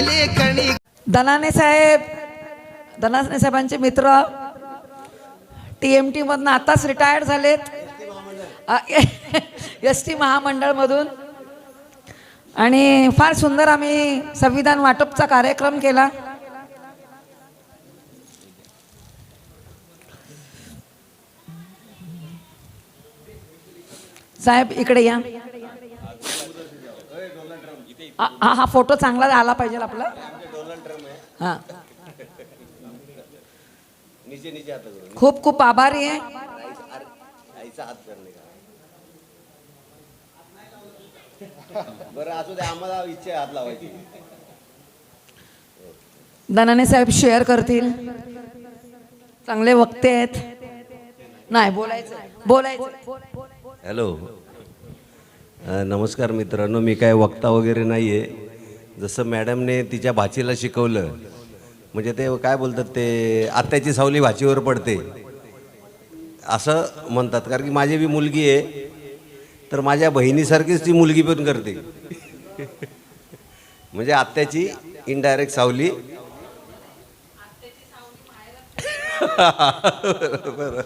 लेखणी धनाने साहेबांचे मित्र TMT मधून आताच रिटायर्ड झालेत, ST महामंडळ मधून, आणि फार सुंदर आम्ही संविधान वाटपचा कार्यक्रम केला. साहेब इकडे या. हा फोटो चांगला आला पाहिजे आपला. हा, खूप खूप आभारी आहे. धनाने साहेब शेअर करतील. चांगले वक्ते आहेत. नाही बोलायचं. हॅलो, नमस्कार मित्रांनो. मी काय वक्ता वगैरे नाही आहे. जसं मॅडमने तिच्या भाचीला शिकवलं, म्हणजे ते काय बोलतात, ते आत्याची सावली भाचीवर पडते असं म्हणतात. कारण की माझी बी मुलगी आहे, तर माझ्या बहिणीसारखीच ती मुलगी पण करते. म्हणजे आत्याची इनडायरेक्ट सावली. बरं,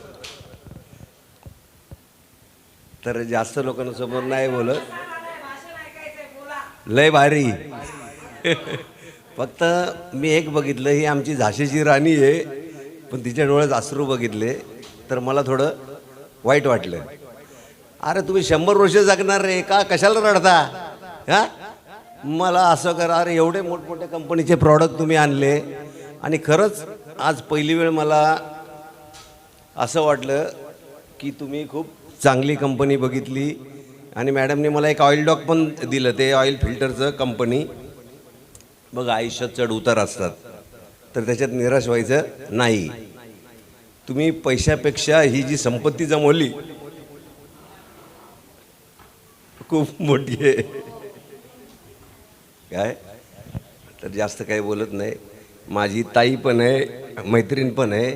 तर जास्त लोकांसमोर नाही बोलत. लय भारी. फक्त मी एक बघितलं, ही आमची झाशीची राणी आहे, पण तिच्या डोळ्यात अश्रू बघितले तर मला थोडं वाईट वाटलं. अरे तुम्ही 100 वर्ष जगणार रे, का कशाला रडता? हा, मला असं करा. अरे एवढे मोठमोठ्या कंपनीचे प्रॉडक्ट तुम्ही आणले, आणि खरंच आज पहिली वेळ मला असं वाटलं की तुम्ही खूप चांगली कंपनी बघितली. आणि मॅडमने मला एक ऑइल डॉक पण दिलं, ते ऑइल फिल्टरचं कंपनी. बघा, आयुष्यात चढ उतार असतात, तर त्याच्यात निराश व्हायचं नाही. तुम्ही पैशापेक्षा ही जी संपत्ती जमवली खूप मोठी आहे. काय, तर जास्त काही बोलत नाही. माझी ताई पण आहे, मैत्रीण पण आहे.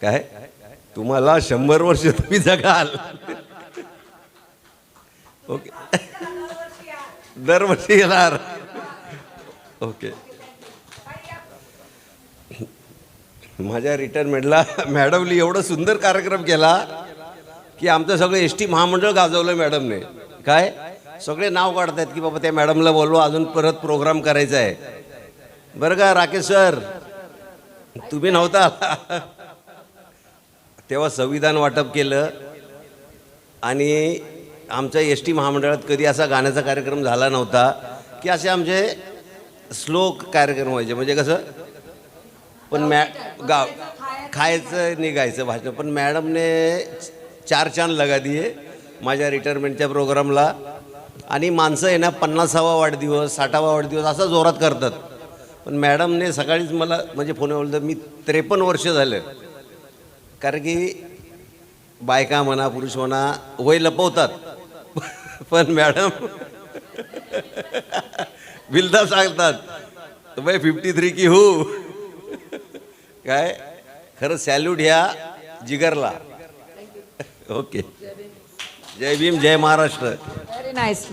काय, तुम्हाला 100 वर्ष तुम्ही जगाल. ओके, दरवर्षी येणार. ओके, माझ्या रिटायरमेंटला मॅडमने एवढं सुंदर कार्यक्रम केला की आमचं सगळं ST महामंडळ गाजवलं मॅडमने. काय, सगळे नाव काढतात की बाबा त्या मॅडमला बोलवा, अजून परत प्रोग्राम करायचा आहे. बरं का राकेश सर, तुम्ही नव्हता तेव्हा संविधान वाटप केलं, आणि आमच्या ST महामंडळात कधी असा गाण्याचा कार्यक्रम झाला नव्हता की असे आमचे श्लोक कार्यक्रम व्हायचे. म्हणजे कसं, पण गाव खायचं निघायचं भाषण. पण मॅडमने 4 चांद लगा दिए माझ्या रिटायरमेंटच्या प्रोग्रामला. आणि माणसं आहे ना, 50वा वाढदिवस, 60वा वाढदिवस असा जोरात करतात. पण मॅडमने सकाळीच मला म्हणजे फोनवर बोलतं, मी 53 वर्ष झालं. कारण की बायका म्हणा, पुरुष म्हणा, वय लपवतात, पण मॅडम बिलदा सांगतात भाई 53 की हो. काय, खरं सॅल्यूट ह्या जिगरला. ओके, जय भीम, जय महाराष्ट्र. Very nice.